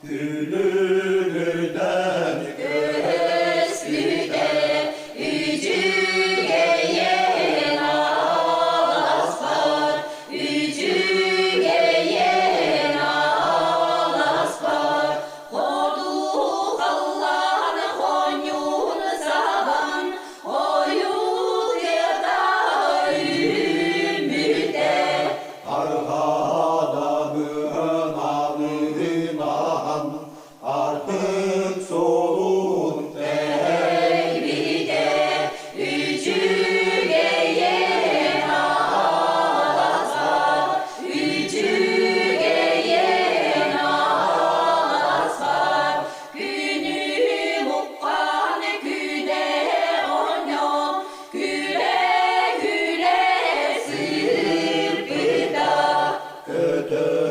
Gülünden Köslüde ücüge nalas var, ücüge nalas var. Hodu Allah'ın honyun saban, oyun yada ümüde. Arhadamın anından artık solun Tekbirde ücüge nalas var, ücüge nalas var. Günü mukkan güne onyon, güle güle sırpıda. kötü